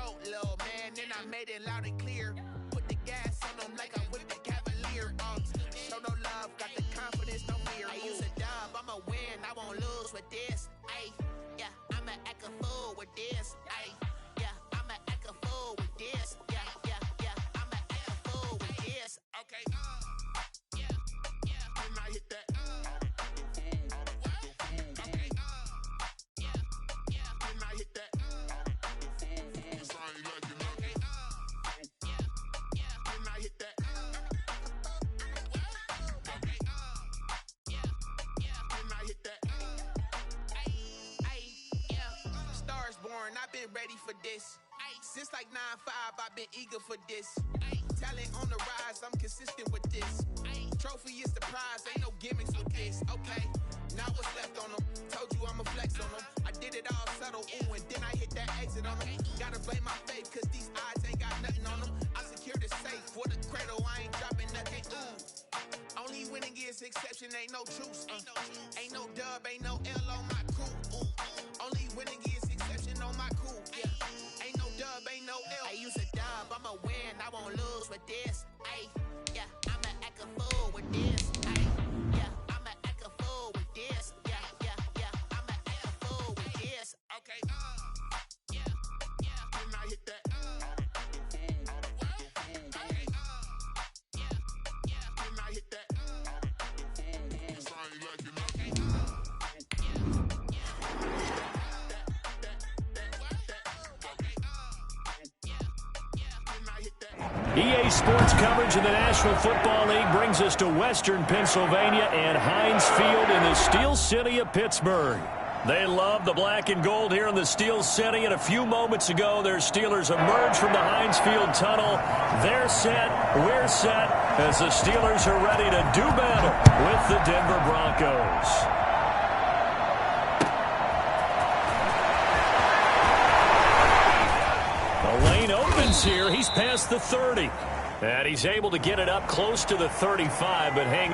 note, little man, then I made it loud and clear. Put the gas on them like I'm with the Cavalier. Show no love, got the confidence, no fear. I use a dub, I'ma win, I won't lose with this. Ay, yeah, I'ma act a fool with this. Ay, yeah, I'ma act a fool with this. Yeah, yeah, yeah, I'ma act a fool with this. Okay, yeah, yeah, when I hit that. Okay, yeah, yeah, when I hit that. I've been ready for this. Since like 9-5, I've been eager for this. Talent on the rise, I'm consistent with this. Trophy is the prize, ain't no gimmicks with this. Okay, now what's left on them? Told you I'ma flex on them. I did it all subtle, ooh, and then I hit that exit on them. Gotta blame my faith, cause these odds ain't got nothing on them. I secured the safe for the cradle, I ain't dropping nothing, ooh. Only winning is exception, ain't no truce. Ain't no dub, ain't no L on my crew. Only winning is exception on my crew. Yeah. Ain't no dub, ain't no L. I use a dub, I'ma win, I won't lose with this. Ay, yeah, I'ma act a fool with this. Ay, yeah, I'ma act a fool with this. Yeah, yeah, yeah, I'ma act a fool with this. Okay, yeah, yeah, when I hit that. Okay, yeah, yeah, when I hit that. EA Sports coverage of the National Football League brings us to Western Pennsylvania and Heinz Field in the Steel City of Pittsburgh. They love the black and gold here in the Steel City, and a few moments ago, their Steelers emerged from the Heinz Field tunnel. They're set, we're set, as the Steelers are ready to do battle with the Denver Broncos. Here, he's past the 30, and he's able to get it up close to the 35, but hang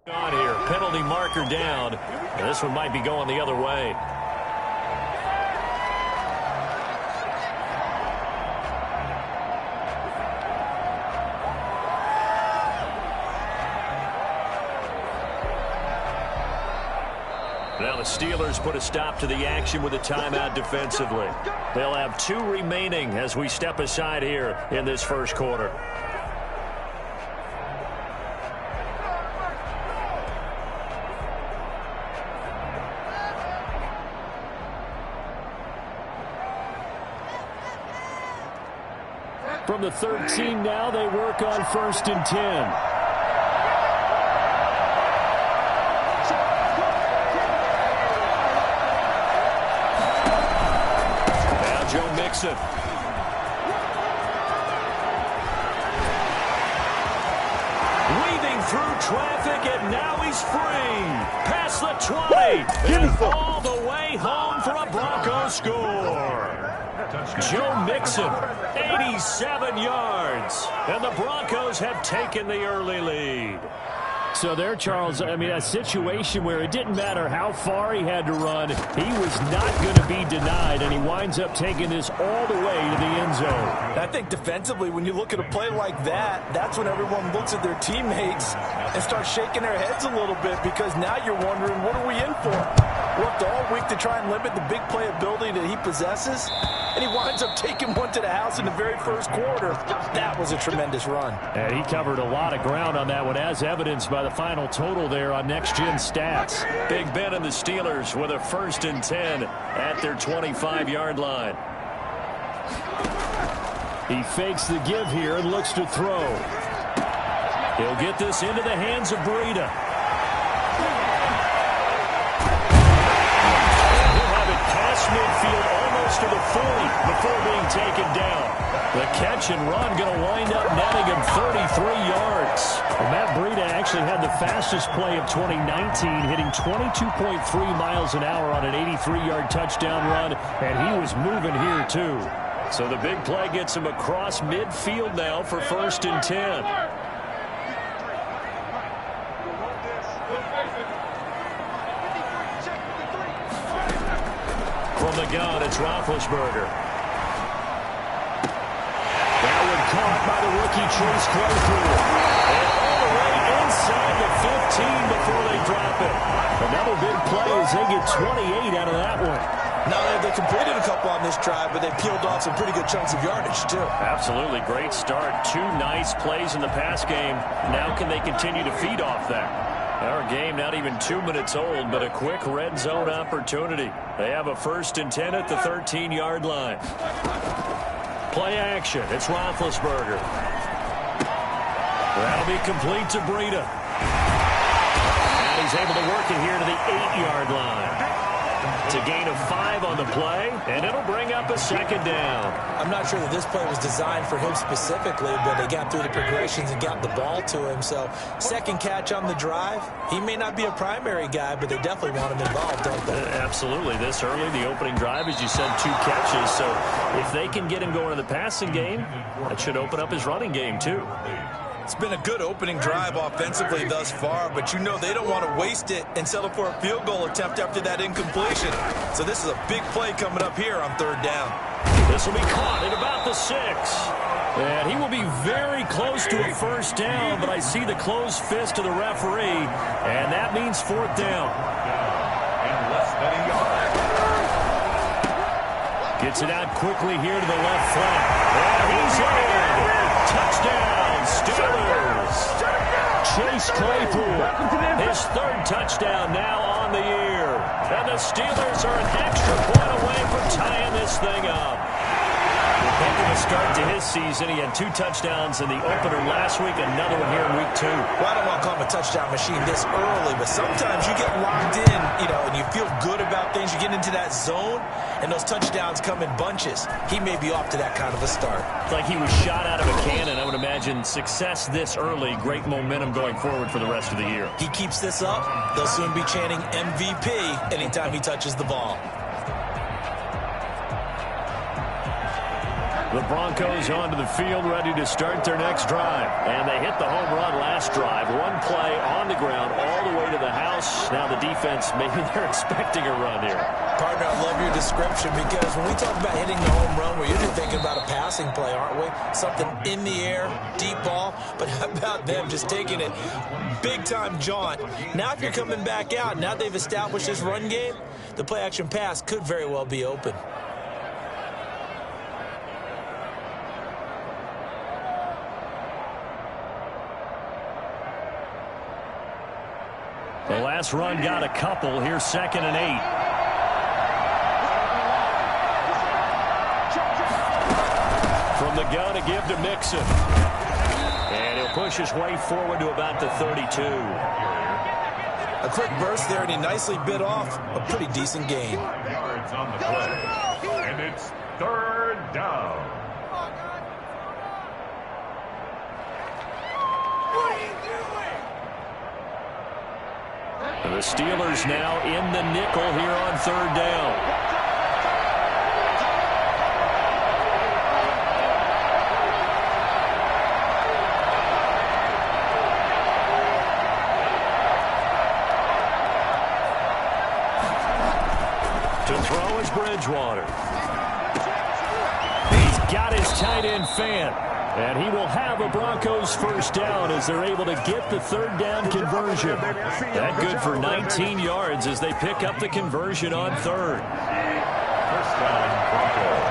on here. Penalty marker down. This one might be going the other way. Now the Steelers put a stop to the action with a timeout defensively. They'll have 2 remaining as we step aside here in this first quarter. From the 13 now, they work on 1st and 10. Weaving through traffic, and now he's free. Past the 20, and all the way home for a Broncos score. Joe Mixon, 87 yards, and the Broncos have taken the early lead. So there, Charles, I mean, a situation where it didn't matter how far he had to run, he was not going to be denied, and he winds up taking this all the way to the end zone. I think defensively, when you look at a play like that, that's when everyone looks at their teammates and starts shaking their heads a little bit, because now you're wondering, what are we in for? Worked all week to try and limit the big play ability that he possesses, and he winds up taking one to the house in the very first quarter. That was a tremendous run. And he covered a lot of ground on that one, as evidenced by the final total there on Next Gen Stats. Big Ben and the Steelers with a 1st and 10 at their 25-yard line. He fakes the give here and looks to throw. He'll get this into the hands of Breida. He'll have it past midfield almost to the 40 before being taken down. The catch and run going to wind up netting him 33 yards. Well, Matt Breida actually had the fastest play of 2019, hitting 22.3 miles an hour on an 83-yard touchdown run, and he was moving here too. So the big play gets him across midfield now for 1st and 10. From the gun, it's Roethlisberger. Caught by the rookie Chase Claypool. And all the way inside the 15 before they drop it. Another big play as they get 28 out of that one. Not only have they completed a couple on this drive, but they peeled off some pretty good chunks of yardage, too. Absolutely. Great start. 2 nice plays in the pass game. Now can they continue to feed off that? Our game not even 2 minutes old, but a quick red zone opportunity. They have a 1st and 10 at the 13-yard line. Play action. It's Roethlisberger. That'll be complete to Breida. And he's able to work it here to the 8-yard line. It's a gain of 5 on the play, and it'll bring up a 2nd down. I'm not sure that this play was designed for him specifically, but they got through the progressions and got the ball to him. So 2nd catch on the drive. He may not be a primary guy, but they definitely want him involved, don't they? Absolutely. This early, the opening drive, as you said, 2 catches. So if they can get him going in the passing game, that should open up his running game too. It's been a good opening drive offensively thus far, but you know they don't want to waste it and settle for a field goal attempt after that incompletion. So this is a big play coming up here on 3rd down. This will be caught at about the 6. And he will be very close to a 1st down, but I see the closed fist of the referee, and that means 4th down. Gets it out quickly here to the left flank. And he's in. Touchdown, Steelers. Chase Claypool, his 3rd touchdown now on the year. And the Steelers are an extra point away from tying this thing up. Making a start to his season. He had 2 touchdowns in the opener last week, another one here in week 2. Well, I don't want to call him a touchdown machine this early, but sometimes you get locked in, and you feel good about things. You get into that zone, and those touchdowns come in bunches. He may be off to that kind of a start. It's like he was shot out of a cannon. I would imagine success this early, great momentum going forward for the rest of the year. He keeps this up, they'll soon be chanting MVP anytime he touches the ball. The Broncos onto the field, ready to start their next drive. And they hit the home run last drive. 1 play on the ground all the way to the house. Now the defense, maybe they're expecting a run here. Partner, I love your description, because when we talk about hitting the home run, we're usually thinking about a passing play, aren't we? Something in the air, deep ball. But how about them just taking it big-time jaunt? Now if you're coming back out, now they've established this run game, the play-action pass could very well be open. The last run got a couple. Here's 2nd and 8. From the gun, a give to Mixon. And he'll push his way forward to about the 32. A quick burst there, and he nicely bit off a pretty decent gain. Yards on the play. And it's 3rd down. The Steelers now in the nickel here on 3rd down. To throw is Bridgewater. He's got his tight end fan. And he will have a Broncos 1st down as they're able to get the 3rd down conversion. That good for 19 yards as they pick up the conversion on 3rd. 1st down, Broncos.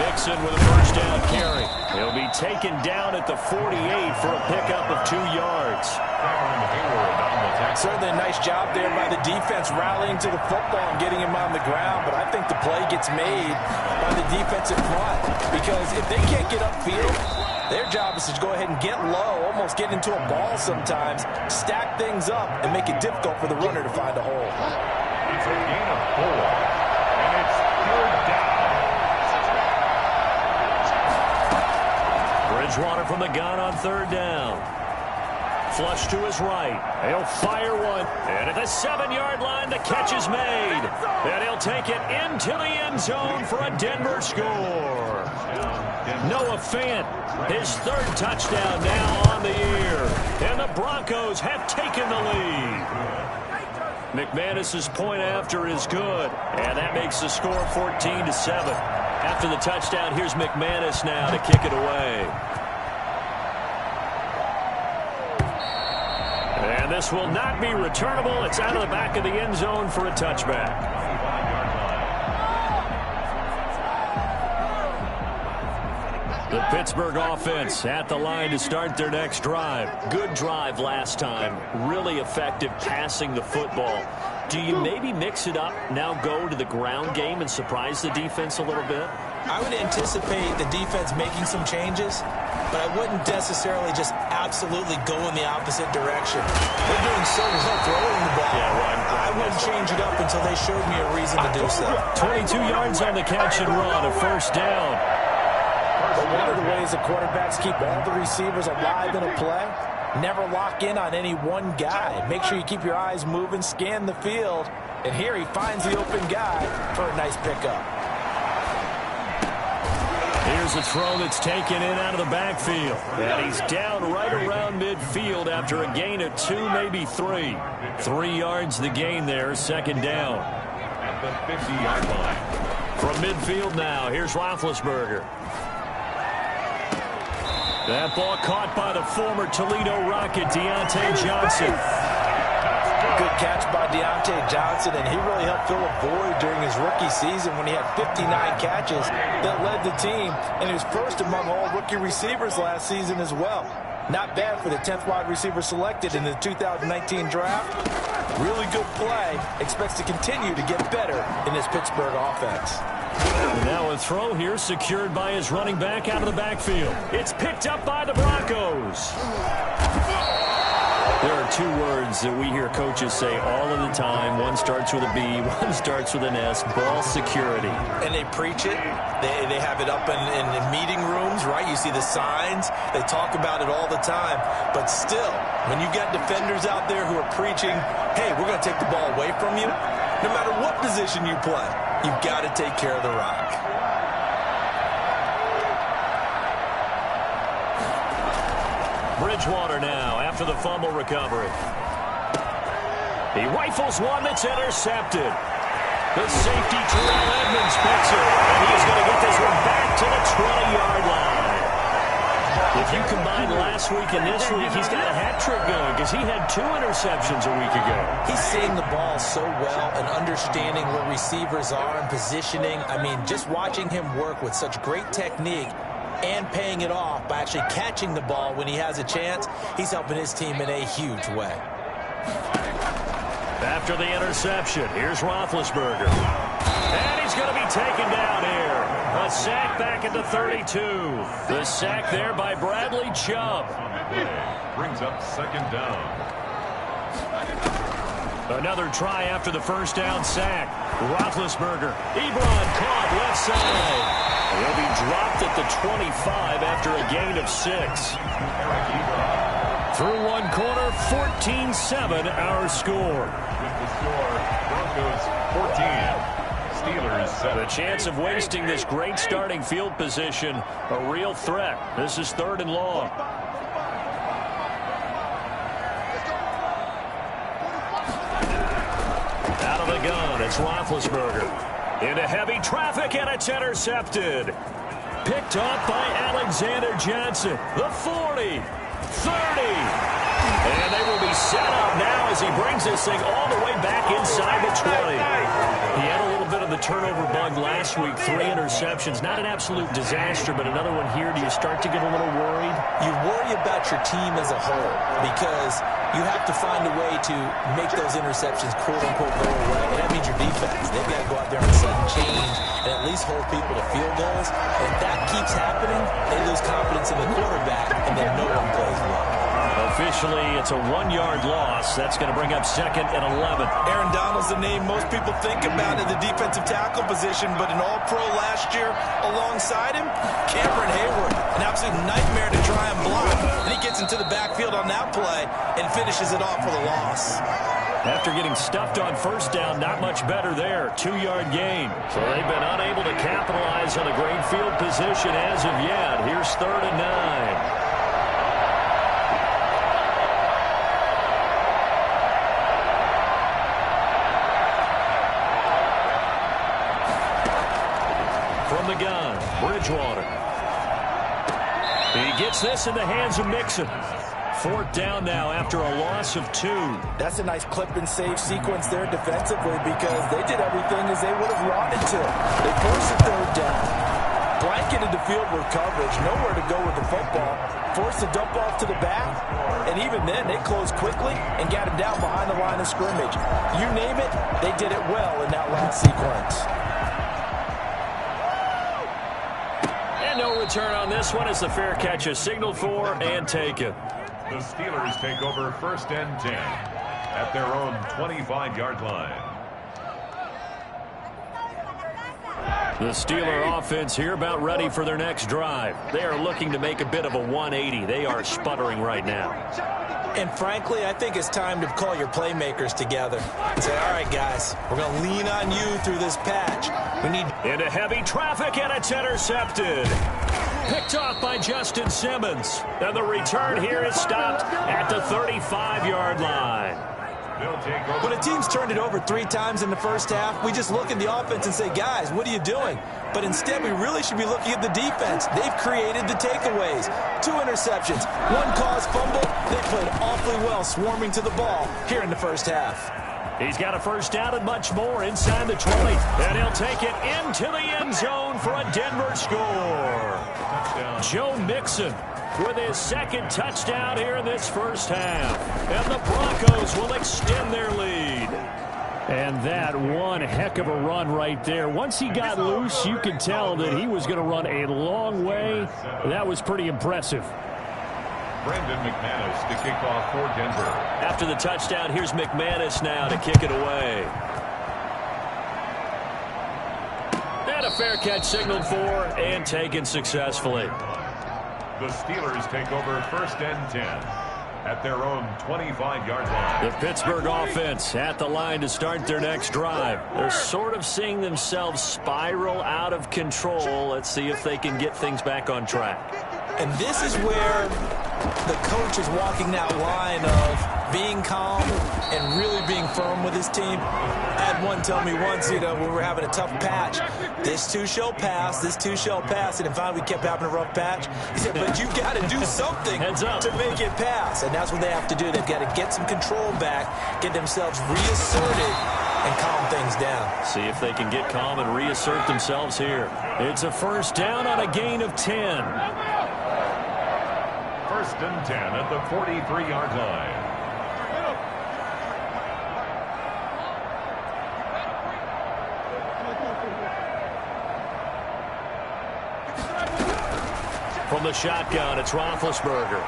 Mixon with a 1st down carry. He'll be taken down at the 48 for a pickup of 2 yards. Certainly a nice job there by the defense rallying to the football and getting him on the ground, but I think the play gets made by the defensive front, because if they can't get upfield, their job is to go ahead and get low, almost get into a ball sometimes, stack things up, and make it difficult for the runner to find a hole. It's a gain of 4, and it's 3rd down. Bridgewater from the gun on third down. Flush to his right. He'll fire one. And at the 7-yard line, the catch is made. And he'll take it into the end zone for a Denver score. Noah Fant, his third touchdown now on the year. And the Broncos have taken the lead. McManus's point after is good. And that makes the score 14-7. After the touchdown, here's McManus now to kick it away. And this will not be returnable. It's out of the back of the end zone for a touchback. The Pittsburgh offense at the line to start their next drive. Good drive last time. Really effective passing the football. Do you maybe mix it up, now go to the ground game and surprise the defense a little bit? I would anticipate the defense making some changes, but I wouldn't necessarily just absolutely go in the opposite direction. They're doing so well throwing the ball. Yeah, well, I wouldn't change it up until they showed me a reason to do so. 22 yards on the catch and run, a first down. But one of the ways the quarterbacks keep all the receivers alive in a play, never lock in on any one guy. Make sure you keep your eyes moving, scan the field, and here he finds the open guy for a nice pickup. Here's a throw that's taken in out of the backfield. And he's down right around midfield after a gain of 2, maybe 3. 3 yards the gain there, second down. At the 50-yard line. From midfield now, here's Roethlisberger. That ball caught by the former Toledo Rocket, Deontay Johnson. Good catch by Deontay Johnson, and he really helped fill a void during his rookie season when he had 59 catches that led the team, and he was first among all rookie receivers last season as well. Not bad for the 10th wide receiver selected in the 2019 draft. Really good play. Expects to continue to get better in this Pittsburgh offense. And now a throw here secured by his running back out of the backfield. It's picked up by the Broncos. There are 2 words that we hear coaches say all of the time. One starts with a B, one starts with an S, ball security. And they preach it. They have it up in meeting rooms, right? You see the signs. They talk about it all the time. But still, when you got defenders out there who are preaching, hey, we're going to take the ball away from you, no matter what position you play, you've got to take care of the rock. Bridgewater now after the fumble recovery. He rifles one that's intercepted. The safety, Terrell Edmonds, picks it. And he's going to get this one back to the 20-yard line. If you combine last week and this week, he's got a hat trick going because he had 2 interceptions a week ago. He's seeing the ball so well and understanding where receivers are and positioning. I mean, just watching him work with such great technique and paying it off by actually catching the ball when he has a chance, he's helping his team in a huge way. After the interception, here's Roethlisberger. And he's going to be taken down here. A sack back at the 32. The sack there by Bradley Chubb. Brings up second down. Another try after the first down sack. Roethlisberger. Ebron caught left side. He'll be dropped at the 25 after a gain of 6. Through one quarter, 14-7 our score. With the score, Broncos 14, Steelers 7. The chance of wasting this great starting field position, a real threat. This is 3rd and long. Out of the gun, it's Roethlisberger. Into heavy traffic, and it's intercepted. Picked up by Alexander Johnson. The 40, 30. And they will be set up now as he brings this thing all the way back inside the 20. He had a little bit of the turnover bug last week, 3 interceptions. Not an absolute disaster, but another one here. Do you start to get a little worried? You worry about your team as a whole because you have to find a way to make those interceptions, quote-unquote, go away. And that means your defense. They've got to go out there and sudden change and at least hold people to field goals. And if that keeps happening, they lose confidence in the quarterback, and then no one plays well. A Officially, it's a 1-yard loss. That's going to bring up 2nd and 11. Aaron Donald's the name most people think about in the defensive tackle position, but an all-pro last year alongside him, Cameron Hayward, an absolute nightmare to try and block. And he gets into the backfield on that play and finishes it off for the loss. After getting stuffed on first down, not much better there. 2-yard gain. So they've been unable to capitalize on a great field position as of yet. Here's 3rd and 9. From the gun, Bridgewater. He gets this in the hands of Mixon. 4th down now after a loss of 2. That's a nice clip and save sequence there defensively because they did everything as they would have wanted to. They forced a 3rd down. Blanketed the field with coverage. Nowhere to go with the football. Forced a dump off to the back. And even then, they closed quickly and got him down behind the line of scrimmage. You name it, they did it well in that last sequence. And no return on this one as the fair catch is signaled for and taken. The Steelers take over 1st and 10 at their own 25-yard line. The Steeler offense here about ready for their next drive. They are looking to make a bit of a 180. They are sputtering right now. And frankly, I think it's time to call your playmakers together and say, all right, guys, we're going to lean on you through this patch. We need into heavy traffic, and it's intercepted. Picked off by Justin Simmons. And the return here is stopped at the 35-yard line. When a team's turned it over 3 times in the first half, we just look at the offense and say, guys, what are you doing? But instead, we really should be looking at the defense. They've created the takeaways. 2 interceptions, 1 caused fumble. They played awfully well swarming to the ball here in the first half. He's got a first down and much more inside the 20. And he'll take it into the end zone for a Denver score. Joe Mixon with his 2nd touchdown here in this first half. And the Broncos will extend their lead. And that one heck of a run right there. Once he got loose, you could tell that he was going to run a long way. That was pretty impressive. Brandon McManus to kick off for Denver. After the touchdown, here's McManus now to kick it away. And a fair catch signaled for and taken successfully. The Steelers take over 1st and 10 at their own 25-yard line. The Pittsburgh offense at the line to start their next drive. They're sort of seeing themselves spiral out of control. Let's see if they can get things back on track. And this is where the coach is walking that line of being calm and really being firm with his team. I had one tell me once, when we were having a tough patch, this too shall pass, this too shall pass. And finally we kept having a rough patch. He said, but you got to do something to make it pass. And that's what they have to do. They've got to get some control back, get themselves reasserted, and calm things down. See if they can get calm and reassert themselves here. It's a first down on a gain of 10. 1st and 10 at the 43-yard line. From the shotgun, it's Roethlisberger.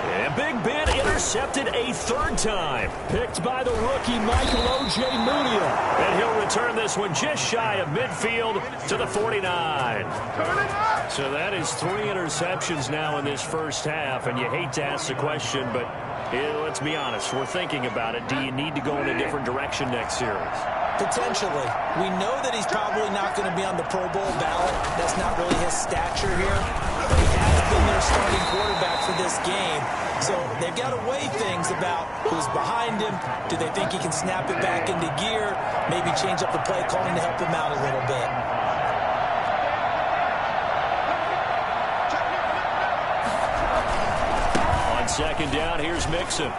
And Big Ben intercepted a 3rd time. Picked by the rookie Michael Ojemudia. And he'll return this one just shy of midfield to the 49. So that is 3 interceptions now in this first half. And you hate to ask the question, but let's be honest. We're thinking about it. Do you need to go in a different direction next series? Potentially. We know that he's probably not going to be on the Pro Bowl ballot. That's not really his stature here. But he has been their starting quarterback for this game. So they've got to weigh things about who's behind him. Do they think he can snap it back into gear? Maybe change up the play calling to help him out a little bit. On 2nd down, here's Mixon.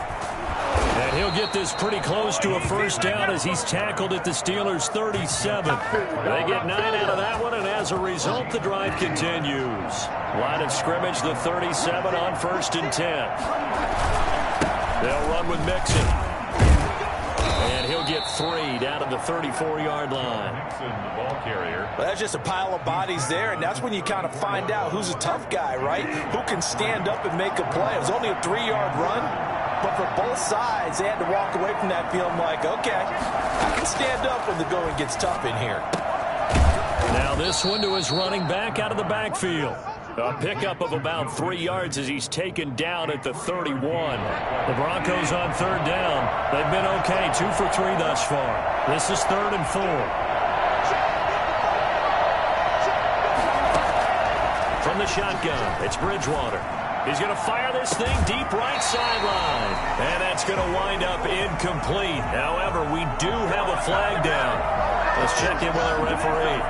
And he'll get this pretty close to a first down as he's tackled at the Steelers' 37. They get 9 out of that one, and as a result, the drive continues. Line of scrimmage, the 37 on 1st and 10. They'll run with Mixon. And he'll get 3 down to the 34-yard line. The ball carrier. Well, that's just a pile of bodies there, and that's when you kind of find out who's a tough guy, right? Who can stand up and make a play. It was only a 3-yard run, but for both sides, they had to walk away from that feeling like, okay, I can stand up when the going gets tough in here. Now this one to his running back out of the backfield. A pickup of about 3 yards as he's taken down at the 31. The Broncos on 3rd down. They've been okay, 2 for 3 thus far. This is 3rd and 4. From the shotgun, it's Bridgewater. He's going to fire this thing deep right sideline. And that's going to wind up incomplete. However, we do have a flag down. Let's check in with our referee.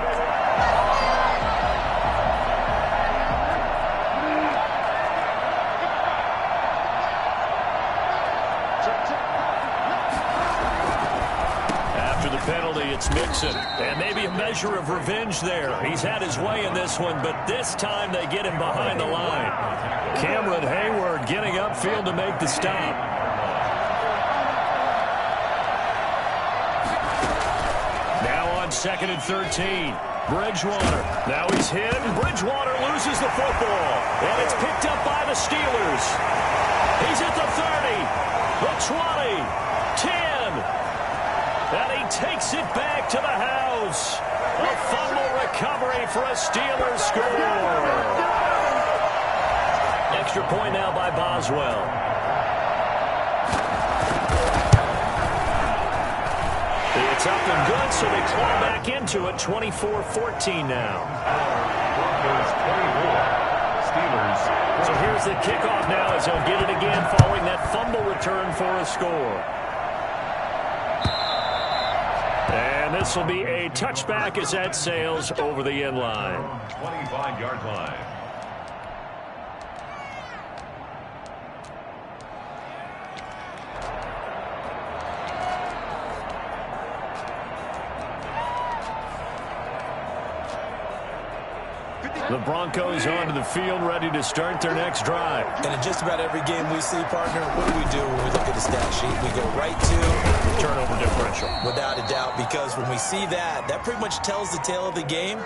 Penalty, it's Mixon. And maybe a measure of revenge there. He's had his way in this one, but this time they get him behind the line. Cameron Hayward getting upfield to make the stop. Now on 2nd and 13. Bridgewater. Now he's hit, and Bridgewater loses the football. And it's picked up by the Steelers. He's at the 30, the 20, 10. And he takes it back to the house. A fumble recovery for a Steelers score. Extra point now by Boswell. It's up and good, so they claw back into it. 24-14 now. Broncos 24. Steelers. So here's the kickoff now as he'll get it again following that fumble return for a score. And this will be a touchback as that sails over the end line. 25-yard line. The Broncos onto the field, ready to start their next drive. And in just about every game we see, partner, what do when we look at the stat sheet? We go right to turnover differential. Without a doubt, because when we see that, that pretty much tells the tale of the game.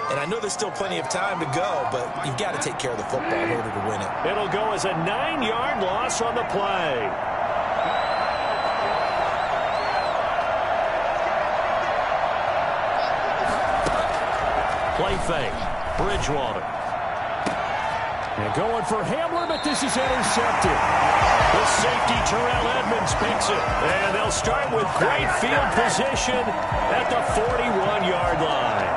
And I know there's still plenty of time to go, but you've got to take care of the football in order to win it. It'll go as a 9-yard loss on the play. Play fake. Bridgewater. And going for Hamler, but this is intercepted. The safety, Terrell Edmonds, picks it. And they'll start with great field position at the 41-yard line.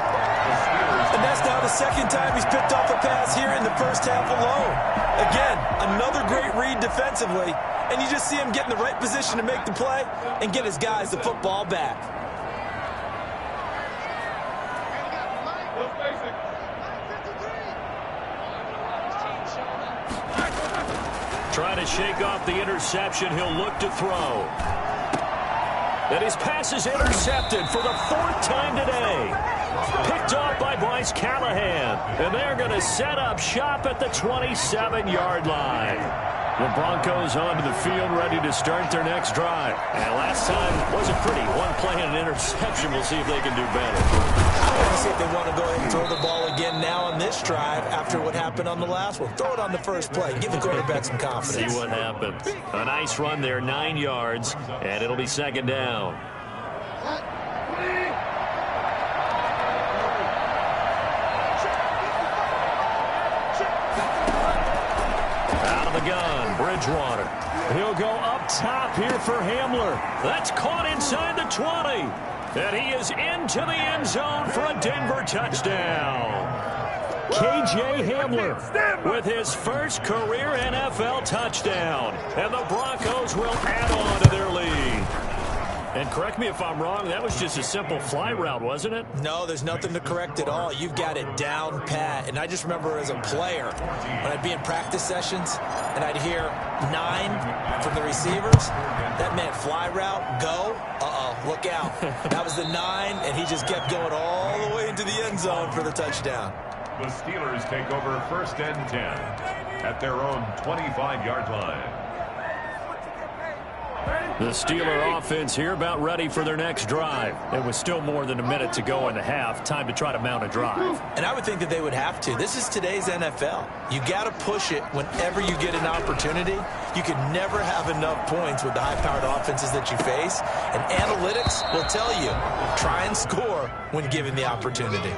And that's now the second time he's picked off a pass here in the first half alone. Again, another great read defensively. And you just see him get in the right position to make the play and get his guys the football back. Trying to shake off the interception. He'll look to throw. And his pass is intercepted for the 4th time today. Picked off by Bryce Callahan. And they're going to set up shop at the 27-yard line. The Broncos onto the field, ready to start their next drive. And last time wasn't pretty. One play and an interception. We'll see if they can do better. I want to see if they want to go ahead and throw the ball again now on this drive after what happened on the last one. Throw it on the first play. Give the quarterback some confidence. See what happens. A nice run there, 9 yards, and it'll be 2nd down. Out of the gun, Bridgewater. He'll go up top here for Hamler. That's caught inside the 20. And he is into the end zone for a Denver touchdown. K.J. Hamler with his first career NFL touchdown. And the Broncos will add on to their lead. And correct me if I'm wrong, that was just a simple fly route, wasn't it? No, there's nothing to correct at all. You've got it down pat. And I just remember as a player, when I'd be in practice sessions and I'd hear 9 from the receivers, that meant fly route, go, look out. That was the 9, and he just kept going all the way into the end zone for the touchdown. The Steelers take over 1st and 10 at their own 25-yard line. The Steeler offense here about ready for their next drive. It was still more than a minute to go in the half. Time to try to mount a drive. And I would think that they would have to. This is today's NFL. You got to push it whenever you get an opportunity. You can never have enough points with the high-powered offenses that you face. And analytics will tell you, try and score when given the opportunity.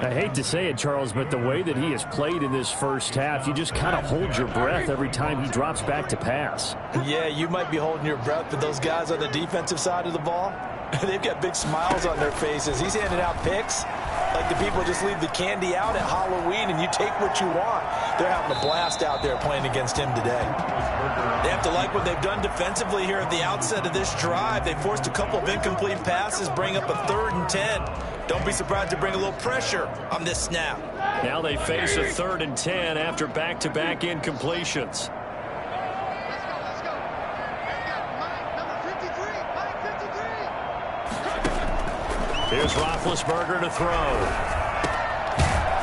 I hate to say it, Charles, but the way that he has played in this first half, you just kind of hold your breath every time he drops back to pass. Yeah, you might be holding your breath, but those guys on the defensive side of the ball, they've got big smiles on their faces. He's handing out picks like the people just leave the candy out at Halloween and you take what you want. They're having a blast out there playing against him today. They have to like what they've done defensively here at the outset of this drive. They forced a couple of incomplete passes, bring up a 3rd and 10. Don't be surprised to bring a little pressure on this snap. Now they face a 3rd and 10 after back-to-back incompletions. Here's Roethlisberger to throw.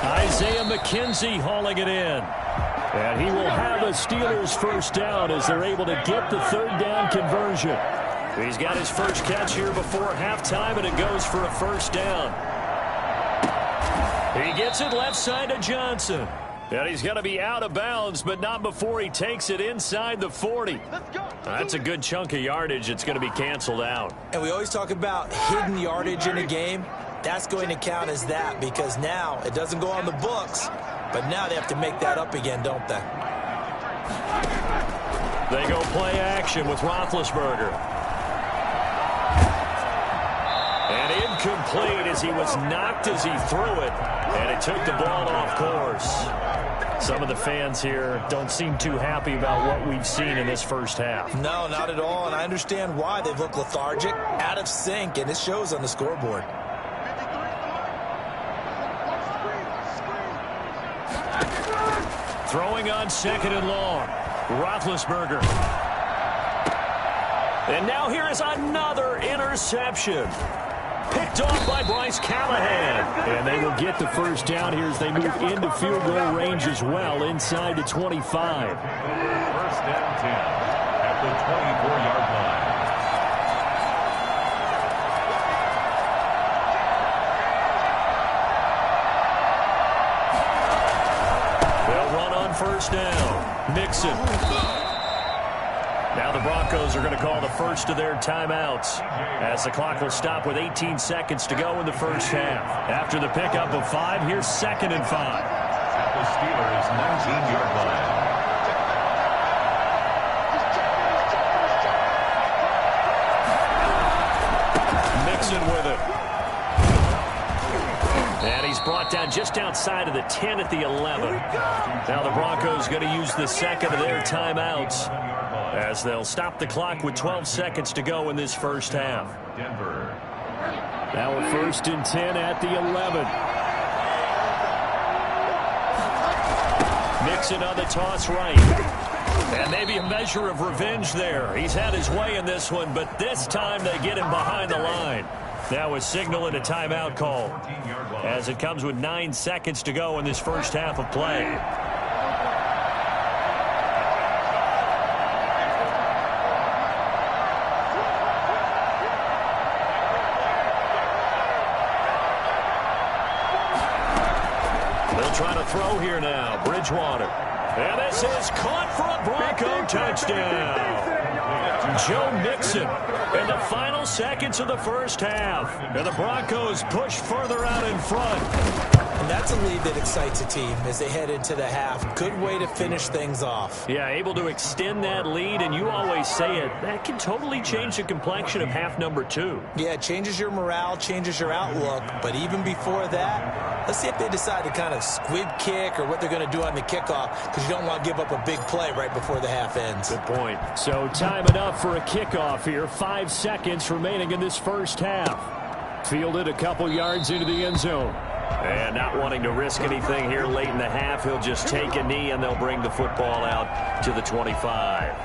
Isaiah McKenzie hauling it in. And he will have a Steelers first down as they're able to get the 3rd down conversion. He's got his first catch here before halftime, and it goes for a first down. He gets it left side to Johnson. And he's going to be out of bounds, but not before he takes it inside the 40. That's a good chunk of yardage. It's going to be canceled out. And we always talk about hidden yardage in a game. That's going to count as that because now it doesn't go on the books, but now they have to make that up again, don't they? They go play action with Roethlisberger. And incomplete as he was knocked as he threw it, and it took the ball off course. Some of the fans here don't seem too happy about what we've seen in this first half. No, not at all, and I understand why. They've looked lethargic, out of sync, and it shows on the scoreboard. Throwing on 2nd and long. Roethlisberger. And now here is another interception. Picked off by Bryce Callahan. And they will get the first down here as they move into field goal range as well, inside the 25. 1st and 10 at the 24-yard line. They'll run on first down. Mixon. Now the Broncos are going to call the first of their timeouts as the clock will stop with 18 seconds to go in the first half. After the pickup of 5, here's 2nd and 5. At the Steelers' 19-yard line. Mixon with it. And he's brought down just outside of the 10 at the 11. Now the Broncos going to use the second of their timeouts as they'll stop the clock with 12 seconds to go in this first half. Denver. Now a 1st and 10 at the 11. Mixon on the toss right. And maybe a measure of revenge there. He's had his way in this one, but this time they get him behind the line. Now a signal and a timeout call as it comes with 9 seconds to go in this first half of play. Trying to throw here now. Bridgewater. And this is caught for a Bronco touchdown. Joe Mixon in the final seconds of the first half. And the Broncos push further out in front. And that's a lead that excites a team as they head into the half. Good way to finish things off. Yeah, able to extend that lead, and you always say it, that can totally change the complexion of half number 2. Yeah, it changes your morale, changes your outlook. But even before that, let's see if they decide to kind of squib kick or what they're going to do on the kickoff, because you don't want to give up a big play right before the half ends. Good point. So time enough for a kickoff here. 5 seconds remaining in this first half. Fielded a couple yards into the end zone. And not wanting to risk anything here late in the half, he'll just take a knee and they'll bring the football out to the 25.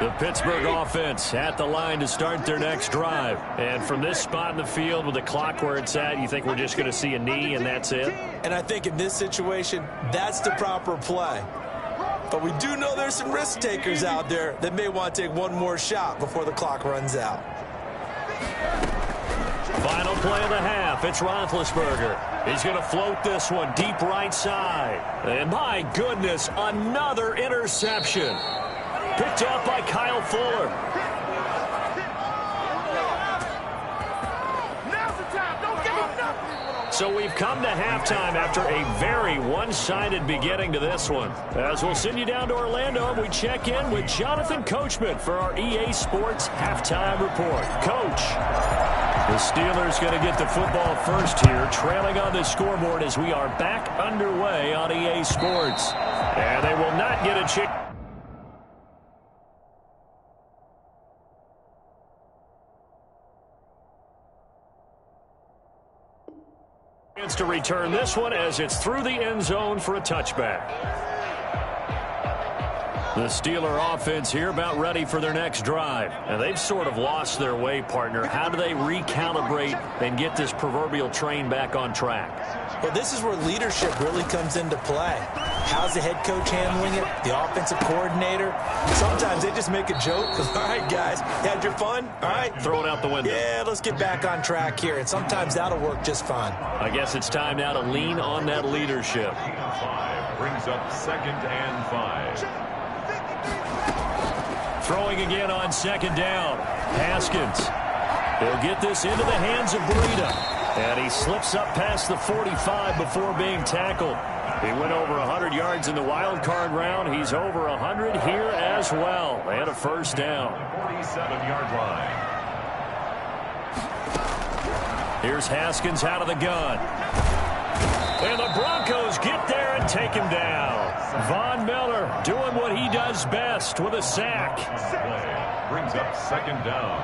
The Pittsburgh offense at the line to start their next drive. And from this spot in the field with the clock where it's at, you think we're just going to see a knee and that's it? And I think in this situation, that's the proper play. But we do know there's some risk takers out there that may want to take one more shot before the clock runs out. Final play of the half. It's Roethlisberger. He's going to float this one deep right side. And my goodness, another interception. Picked up by Kyle Fuller. Now's the time. Don't give him nothing. So we've come to halftime after a very one-sided beginning to this one. As we'll send you down to Orlando, and we check in with Jonathan Coachman for our EA Sports Halftime Report. Coach. The Steelers going to get the football first here, trailing on the scoreboard as we are back underway on EA Sports. And they will not get a chance to return this one as it's through the end zone for a touchback. The Steeler offense here about ready for their next drive. And they've sort of lost their way, partner. How do they recalibrate and get this proverbial train back on track? Well, this is where leadership really comes into play. How's the head coach handling it? The offensive coordinator? Sometimes they just make a joke. All right, guys, you had your fun? All right. Throw it out the window. Yeah, let's get back on track here. And sometimes that'll work just fine. I guess it's time now to lean on that leadership. 5 brings up 2nd and 5. Throwing again on 2nd down. Haskins. He'll get this into the hands of Breida. And he slips up past the 45 before being tackled. He went over 100 yards in the wild card round. He's over 100 here as well. And a first down. 47-yard line. Here's Haskins out of the gun. And the Broncos get there and take him down. Von Miller doing what he does best with a sack. Play brings up 2nd down.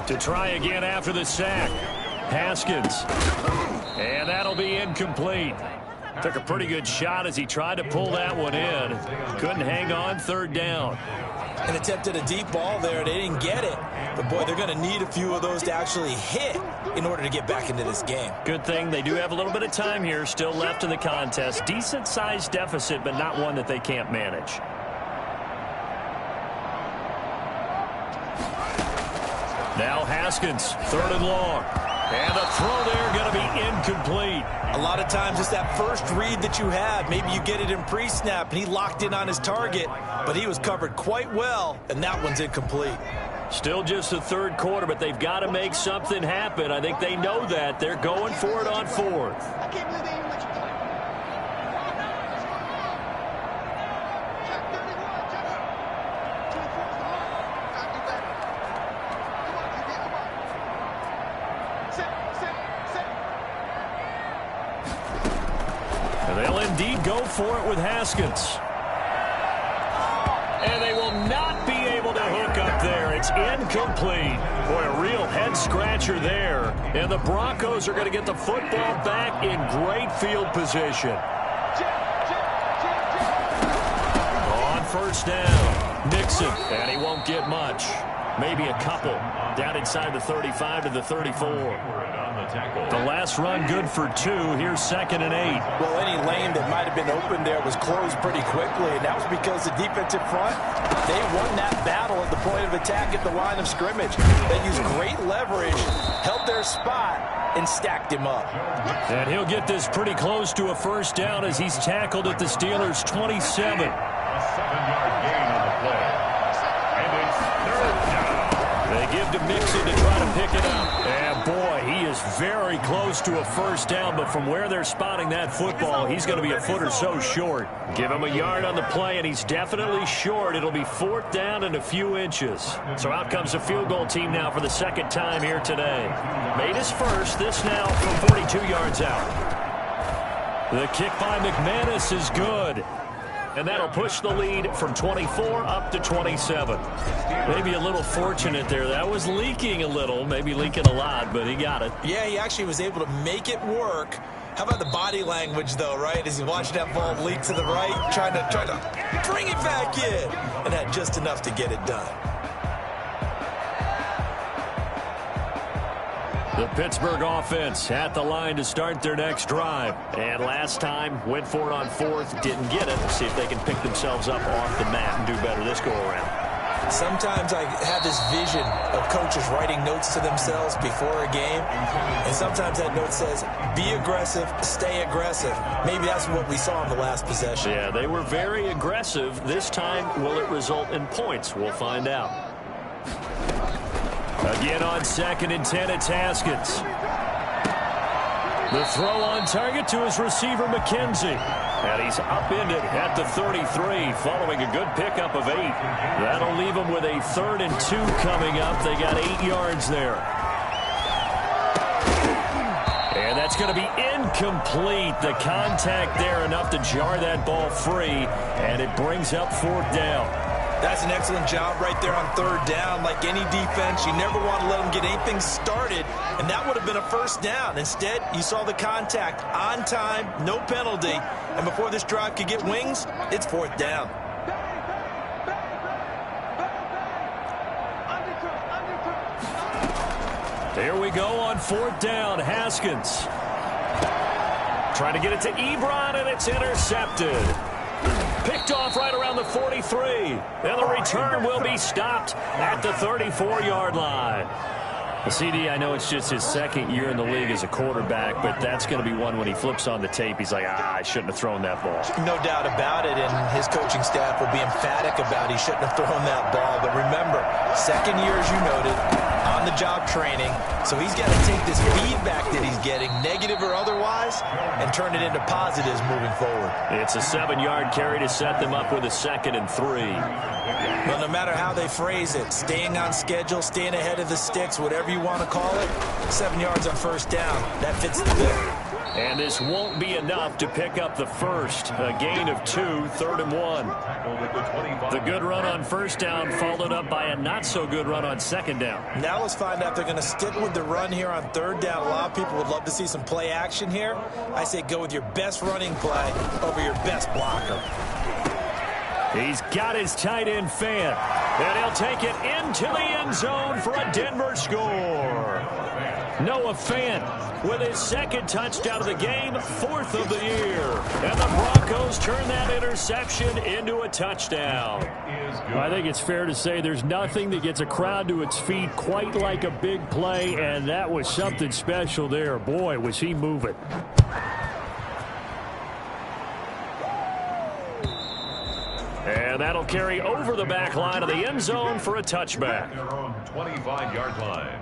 To try again after the sack. Haskins. And that'll be incomplete. Took a pretty good shot as he tried to pull that one in. Couldn't hang on, 3rd down. And attempted a deep ball there. They didn't get it. But, boy, they're going to need a few of those to actually hit in order to get back into this game. Good thing they do have a little bit of time here still left in the contest. Decent-sized deficit, but not one that they can't manage. Now Haskins, 3rd and long. And the throw there going to be incomplete. A lot of times it's that first read that you have. Maybe you get it in pre-snap, and he locked in on his target, but he was covered quite well, and that one's incomplete. Still just the 3rd quarter, but they've got to make something happen. I think they know that. They're going for it on 4th. I can't believe they even let you play. Check 31, check it. 24 is the mark. Gotta do better. Come on, DB, come on. Sit. And they'll indeed go for it with Haskins. And they will not be able to hook up there. It's incomplete. Boy, a real head-scratcher there. And the Broncos are going to get the football back in great field position. On 1st down, Nixon. And he won't get much. Maybe a couple. Down inside the 35 to the 34. The last run good for 2. Here's 2nd and 8. Well, any lane that might have been open there was closed pretty quickly, and that was because the defensive front, they won that battle at the point of attack at the line of scrimmage. They used great leverage, held their spot, and stacked him up. And he'll get this pretty close to a first down as he's tackled at the Steelers' 27. A 7-yard gain on the play. And it's 3rd down. They give to Mixon to try to pick it up. And boy, he is very close to a first down, but from where they're spotting that football, he's going to be a foot or so short. Give him a yard on the play, and he's definitely short. It'll be 4th down and a few inches. So out comes the field goal team now for the 2nd time here today. Made his first, this now from 42 yards out. The kick by McManus is good. And that'll push the lead from 24 up to 27. Maybe a little fortunate there. That was leaking a little, maybe leaking a lot, but he got it. Yeah, he actually was able to make it work. How about the body language, though, right? As he watched that ball leak to the right, trying to bring it back in, and had just enough to get it done. The Pittsburgh offense at the line to start their next drive. And last time, went for it on fourth, didn't get it. See if they can pick themselves up off the mat and do better this go-around. Sometimes I have this vision of coaches writing notes to themselves before a game, and sometimes that note says, be aggressive, stay aggressive. Maybe that's what we saw in the last possession. Yeah, they were very aggressive. This time, will it result in points? We'll find out. Again on 2nd and 10, it's Haskins. The throw on target to his receiver, McKenzie. And he's upended at the 33 following a good pickup of 8. That'll leave him with a 3rd and 2 coming up. They got 8 yards there. And that's going to be incomplete. The contact there enough to jar that ball free. And it brings up 4th down. That's an excellent job right there on 3rd down. Like any defense, you never want to let them get anything started, and that would have been a 1st down. Instead, you saw the contact on time, no penalty, and before this drive could get wings, it's 4th down. Here we go on 4th down. Haskins trying to get it to Ebron, and it's intercepted. Picked off right around the 43. And the return will be stopped at the 34-yard line. The CD, I know it's just his 2nd year in the league as a quarterback, but that's going to be one when he flips on the tape. He's like, I shouldn't have thrown that ball. No doubt about it, and his coaching staff will be emphatic about he shouldn't have thrown that ball. But remember, 2nd year, as you noted, on-the-job training, so he's got to take this feedback that he's getting, negative or otherwise, and turn it into positives moving forward. It's a 7-yard carry to set them up with a 2nd and 3. Well, no matter how they phrase it, staying on schedule, staying ahead of the sticks, whatever you want to call it, 7 yards on 1st down. That fits the bill. And this won't be enough to pick up the 1st. A gain of 2, 3rd and 1. The good run on 1st down followed up by a not-so-good run on 2nd down. Now let's find out if they're going to stick with the run here on 3rd down. A lot of people would love to see some play action here. I say go with your best running play over your best blocker. He's got his tight end fan, and he'll take it into the end zone for a Denver score. Noah Fant with his 2nd touchdown of the game, 4th of the year. And the Broncos turn that interception into a touchdown. I think it's fair to say there's nothing that gets a crowd to its feet quite like a big play, and that was something special there. Boy, was he moving. And that'll carry over the back line of the end zone for a touchback. Their own 25-yard line.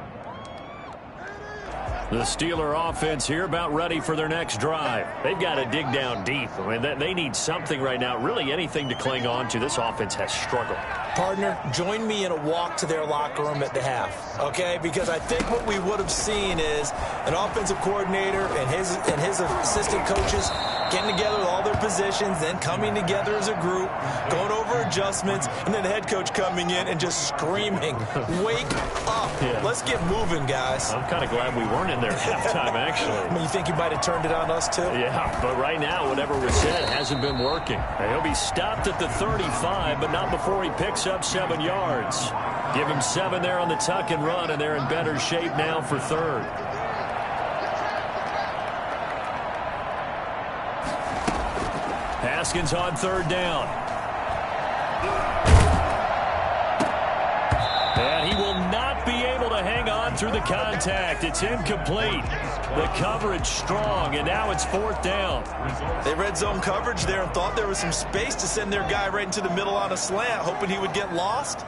The Steeler offense here about ready for their next drive. They've got to dig down deep. I mean, they need something right now, really anything to cling on to. This offense has struggled. Partner, join me in a walk to their locker room at the half, okay? Because I think what we would have seen is an offensive coordinator and his assistant coaches getting together with all their positions, then coming together as a group, going over adjustments, and then the head coach coming in and just screaming, wake up. Yeah. Let's get moving, guys. I'm kind of glad we weren't in there at halftime, actually. I mean, you think you might have turned it on us, too? Yeah, but right now, whatever was said hasn't been working. He'll be stopped at the 35, but not before he picks up 7 yards. Give him 7 there on the tuck and run, and they're in better shape now for 3rd. Haskins on 3rd down. And he will not be able to hang on through the contact. It's incomplete. The coverage strong, and now it's 4th down. They red zone coverage there and thought there was some space to send their guy right into the middle on a slant, hoping he would get lost.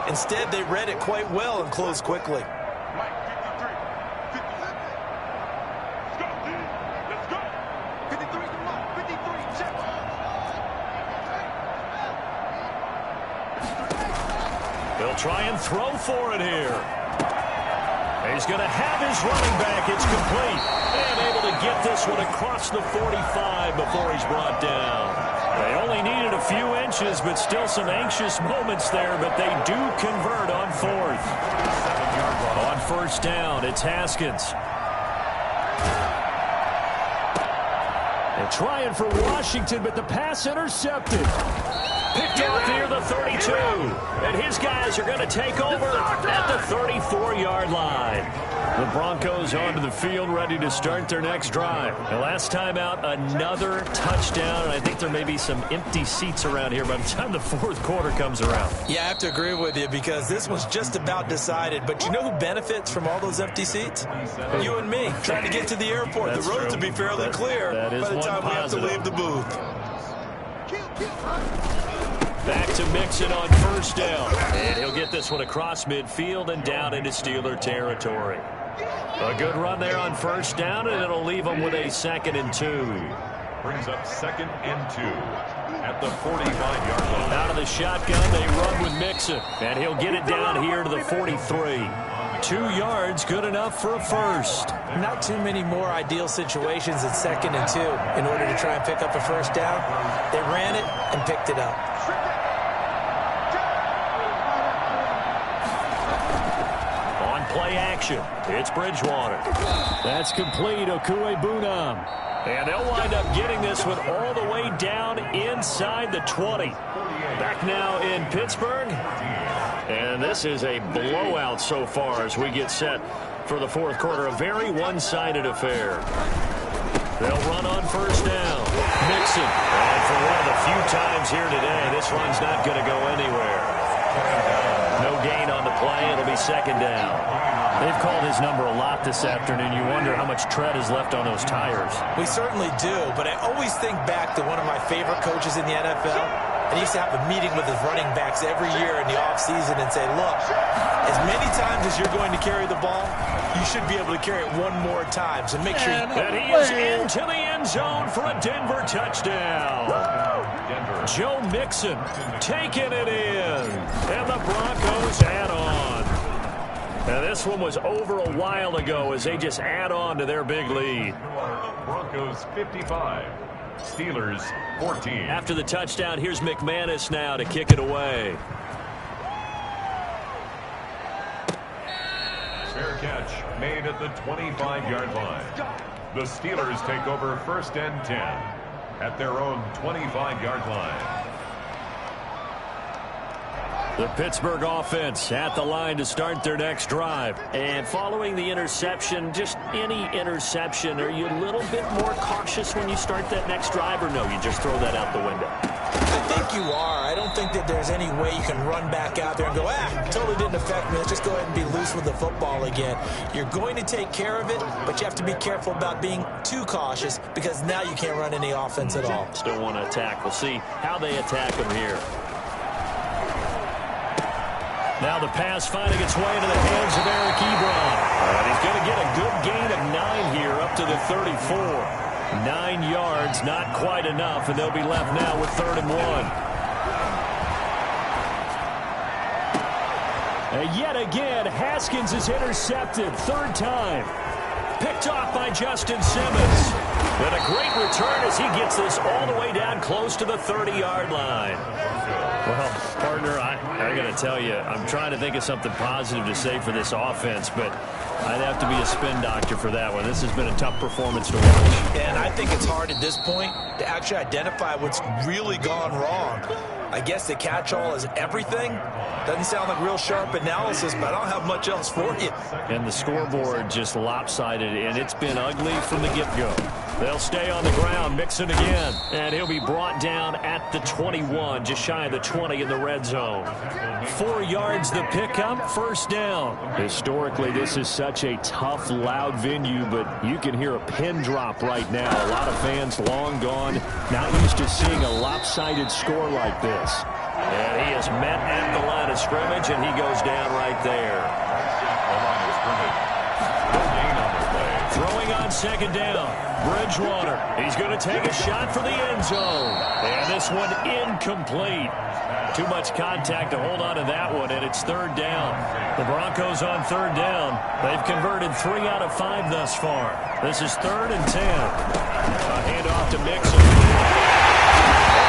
Instead, they read it quite well and closed quickly. They'll try and throw for it here. He's going to have his running back. It's complete. And able to get this one across the 45 before he's brought down. They only needed a few inches, but still some anxious moments there, but they do convert on 4th. On 1st down, it's Haskins. They're trying for Washington, but the pass intercepted. Picked off near the 32. And his guys are going to take over at the 34-yard line. The Broncos onto the field, ready to start their next drive. The last time out, another touchdown, and I think there may be some empty seats around here by the time the fourth quarter comes around. Yeah, I have to agree with you because this was just about decided. But you know who benefits from all those empty seats? You and me, trying to get to the airport. That's the roads true. will be fairly clear that is by the one time we have to positive. leave the booth. Back to Mixon on first down. And he'll get this one across midfield and down into Steeler territory. A good run there on first down, and it'll leave them with a 2nd and 2. Brings up 2nd and 2 at the 45-yard line. Out of the shotgun, they run with Mixon, and he'll get it down here to the 43. 2 yards, good enough for a first. Not too many more ideal situations at 2nd and 2 in order to try and pick up a first down. They ran it and picked it up. On play action, it's Bridgewater. That's complete, Okuegbunam. And they'll wind up getting this one all the way down inside the 20. Back now in Pittsburgh. And this is a blowout so far as we get set for the fourth quarter. A very one-sided affair. They'll run on first down. Mixon. And for one of the few times here today, this run's not going to go anywhere. No gain on the play. It'll be 2nd down. They've called his number a lot this afternoon. You wonder how much tread is left on those tires. We certainly do, but I always think back to one of my favorite coaches in the NFL. And he used to have a meeting with his running backs every year in the offseason and say, look, as many times as you're going to carry the ball, you should be able to carry it one more time. So make sure you... And he is into the end zone for a Denver touchdown. Denver. Joe Mixon taking it in. And the Broncos add on. Now this one was over a while ago as they just add on to their big lead. Broncos 55. Steelers 14. After the touchdown, here's McManus now to kick it away. Fair catch made at the 25-yard line. The Steelers take over 1st and 10 at their own 25-yard line. The Pittsburgh offense at the line to start their next drive. And following the interception, just any interception, are you a little bit more cautious when you start that next drive, or no, you just throw that out the window? I think you are. I don't think that there's any way you can run back out there and go, totally didn't affect me. Let's just go ahead and be loose with the football again. You're going to take care of it, but you have to be careful about being too cautious because now you can't run any offense at all. Still want to attack. We'll see how they attack them here. Now the pass finding its way into the hands of Eric Ebron. And he's going to get a good gain of 9 here up to the 34. 9 yards, not quite enough, and they'll be left now with 3rd and 1. And yet again, Haskins is intercepted. 3rd time. Picked off by Justin Simmons. And a great return as he gets this all the way down close to the 30-yard line. Well, partner, I got to tell you, I'm trying to think of something positive to say for this offense, but I'd have to be a spin doctor for that one. This has been a tough performance to watch. And I think it's hard at this point to actually identify what's really gone wrong. I guess the catch-all is everything. Doesn't sound like real sharp analysis, but I don't have much else for you. And the scoreboard just lopsided, and it's been ugly from the get-go. They'll stay on the ground, Mixon again, and he'll be brought down at the 21, just shy of the 20 in the red zone. 4 yards the pickup, 1st down. Historically, this is such a tough, loud venue, but you can hear a pin drop right now. A lot of fans long gone, not used to seeing a lopsided score like this. And he is met at the line of scrimmage, and he goes down right there. The line of scrimmage. No gain on the play. Throwing on 2nd down. Bridgewater. He's going to take a shot for the end zone. And this one incomplete. Too much contact to hold on to that one, and it's 3rd down. The Broncos on 3rd down. They've converted 3 out of 5 thus far. This is 3rd and 10. A handoff to Mixon.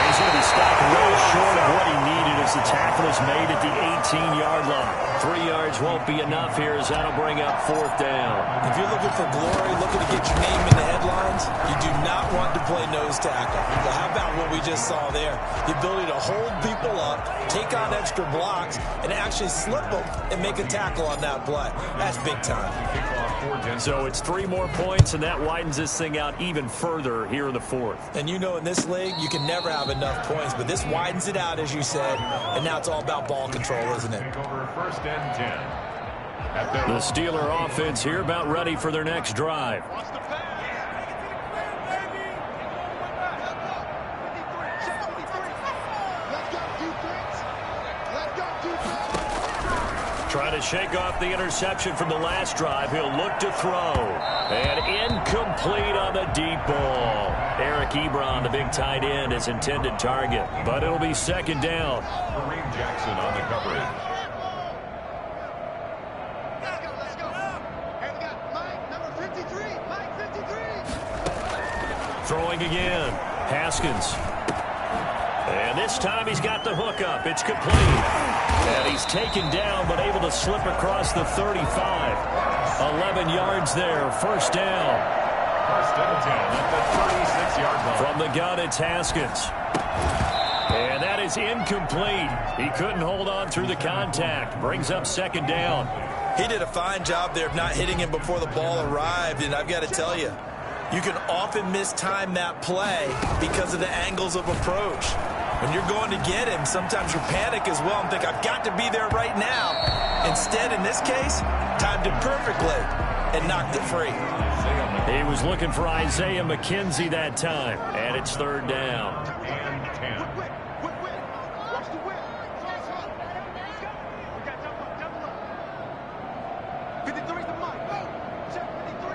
He's going to be stopped well short of what he needed as the tackler is made at the 18-yard line. 3 yards won't be enough here as that'll bring up 4th down. If you're looking for glory, looking to get your name in the headlines, you do not want to play nose tackle. But how about what we just saw there? The ability to hold people up, take on extra blocks, and actually slip them and make a tackle on that play. That's big time. So it's 3 more points, and that widens this thing out even further here in the 4th. And you know in this league, you can never have enough points, but this widens it out, as you said, and now it's all about ball control, isn't it? First and 10. The Steeler offense here about ready for their next drive. Trying to shake off the interception from the last drive. He'll look to throw. And incomplete on the deep ball. Eric Ebron, the big tight end, is intended target. But it'll be 2nd down. Kareem Jackson on the coverage. Let's go. And we got Mike, number 53. Mike, 53. Throwing again. Haskins. And this time he's got the hook up. It's complete. And he's taken down but able to slip across the 35. 11 yards there. 1st down. First and 10 at the 36-yard line. From the gun, it's Haskins. And that is incomplete. He couldn't hold on through the contact. Brings up 2nd down. He did a fine job there of not hitting him before the ball arrived, and I've got to tell you, you can often mistime that play because of the angles of approach. When you're going to get him, sometimes you panic as well and think, I've got to be there right now. Instead, in this case, timed it perfectly and knocked it free. He was looking for Isaiah McKenzie that time, and it's 3rd down. And 10. Watch the whip. We got double up. 53's the mark. Check 53.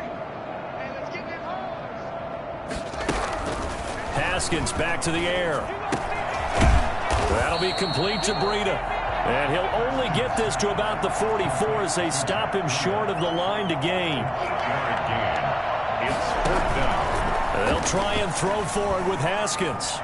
And let's get that hard. Haskins back to the air. That'll be complete to Breida. And he'll only get this to about the 44 as they stop him short of the line to gain. It's 4th down. They'll try and throw for it with Haskins.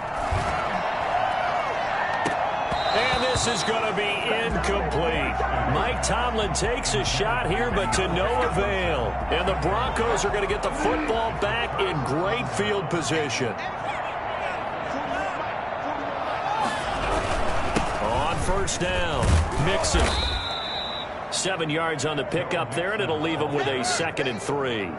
And this is going to be incomplete. Mike Tomlin takes a shot here, but to no avail. And the Broncos are going to get the football back in great field position. On 1st down, Mixon. 7 yards on the pickup there, and it'll leave him with a 2nd and 3.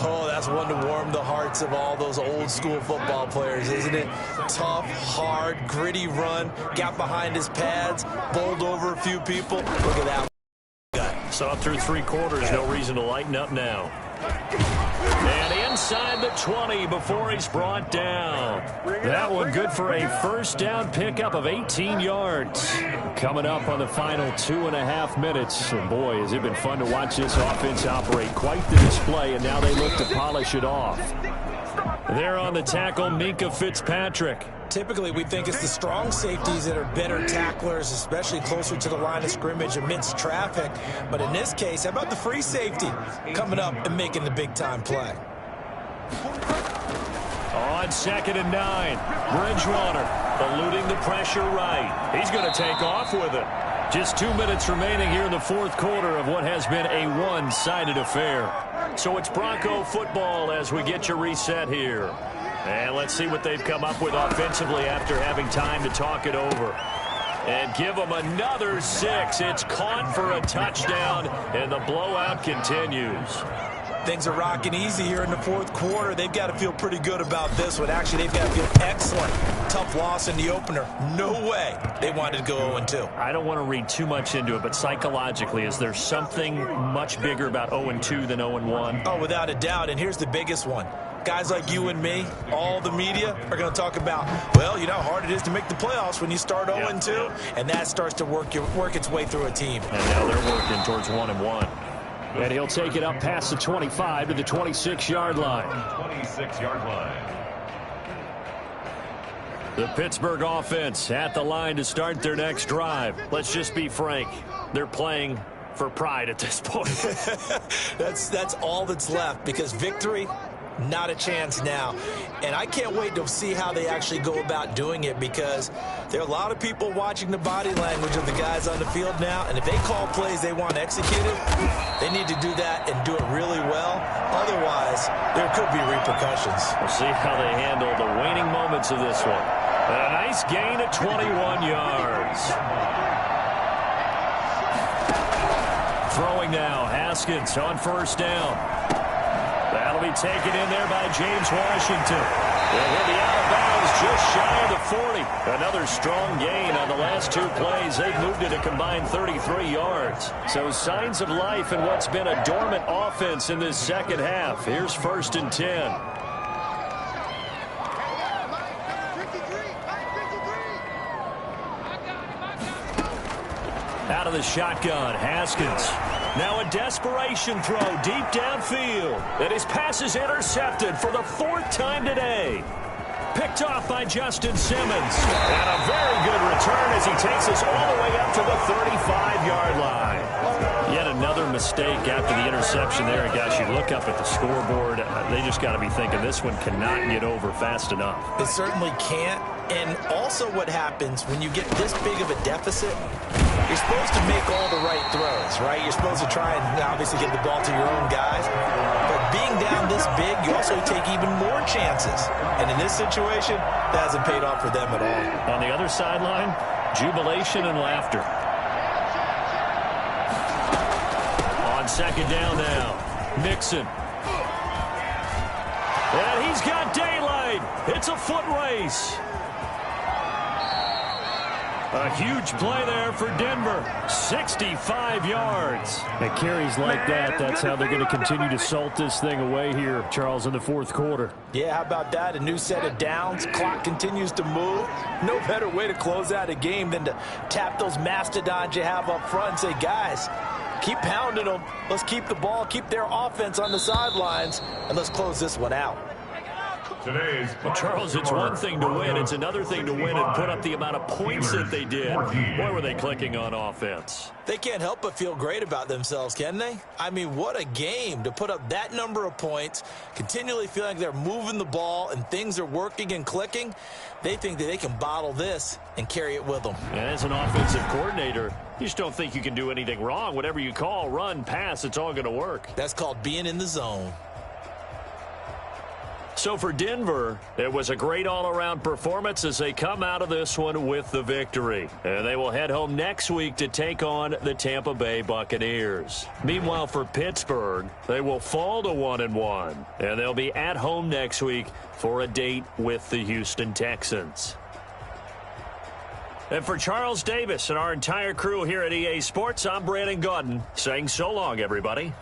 Oh, that's one to warm the hearts of all those old-school football players, isn't it? Tough, hard, gritty run, got behind his pads, bowled over a few people. Look at that. Saw through 3 quarters, no reason to lighten up now. And inside the 20 before he's brought down. That one good for a 1st down pickup of 18 yards. Coming up on the final 2.5 minutes. And boy, has it been fun to watch this offense operate. Quite the display, and now they look to polish it off. There on the tackle, Minkah Fitzpatrick. Typically, we think it's the strong safeties that are better tacklers, especially closer to the line of scrimmage amidst traffic. But in this case, how about the free safety coming up and making the big-time play? On 2nd and 9, Bridgewater eluding the pressure right. He's going to take off with it. Just 2 minutes remaining here in the 4th quarter of what has been a one-sided affair. So it's Bronco football as we get you reset here. And let's see what they've come up with offensively after having time to talk it over. And give them another 6. It's caught for a touchdown, and the blowout continues. Things are rocking easy here in the 4th quarter. They've got to feel pretty good about this one. Actually, they've got to feel excellent. Tough loss in the opener. No way they wanted to go 0-2. I don't want to read too much into it, but psychologically, is there something much bigger about 0-2 than 0-1? Oh, without a doubt. And here's the biggest one. Guys like you and me, all the media, are going to talk about, well, you know how hard it is to make the playoffs when you start 0-2, and that starts to work its way through a team. And now they're working towards 1-1. And he'll take it up past the 25 to the 26-yard line. 26-yard line. The Pittsburgh offense at the line to start their next drive. Let's just be frank. They're playing for pride at this point. That's all that's left, because victory Not a chance now. And I can't wait to see how they actually go about doing it, because there are a lot of people watching the body language of the guys on the field now, and if they call plays they want executed, they need to do that and do it really well. Otherwise, there could be repercussions. We'll see how they handle the waning moments of this one. And a nice gain of 21 yards. Throwing now, Haskins on first down. That'll be taken in there by James Washington. He'll be out of bounds just shy of the 40. Another strong gain on the last 2 plays. They've moved it a combined 33 yards. So signs of life in what's been a dormant offense in this second half. Here's 1st and 10. Out of the shotgun, Haskins. Now a desperation throw deep downfield. And his pass is intercepted for the 4th time today. Picked off by Justin Simmons. And a very good return as he takes us all the way up to the 35-yard line. Yet another mistake after the interception there. And guys, you look up at the scoreboard, they just got to be thinking this one cannot get over fast enough. It certainly can't. And also what happens when you get this big of a deficit, you're supposed to make all the right throws, right? You're supposed to try and obviously get the ball to your own guys. But being down this big, you also take even more chances. And in this situation, that hasn't paid off for them at all. On the other sideline, jubilation and laughter. On second down now, Mixon. And he's got daylight. It's a foot race. A huge play there for Denver. 65 yards. At carries like that, that's how they're going to continue to salt this thing away here, Charles, in the 4th quarter. Yeah, how about that? A new set of downs. Clock continues to move. No better way to close out a game than to tap those mastodons you have up front and say, guys, keep pounding them. Let's keep the ball, keep their offense on the sidelines, and let's close this one out. Well, Charles, it's one thing to win. It's another thing to win and put up the amount of points that they did. Boy, were they clicking on offense. They can't help but feel great about themselves, can they? I mean, what a game to put up that number of points, continually feeling like they're moving the ball and things are working and clicking. They think that they can bottle this and carry it with them. And as an offensive coordinator, you just don't think you can do anything wrong. Whatever you call, run, pass, it's all going to work. That's called being in the zone. So for Denver, it was a great all-around performance as they come out of this one with the victory. And they will head home next week to take on the Tampa Bay Buccaneers. Meanwhile, for Pittsburgh, they will fall to 1-1. And they'll be at home next week for a date with the Houston Texans. And for Charles Davis and our entire crew here at EA Sports, I'm Brandon Gaudin saying so long, everybody.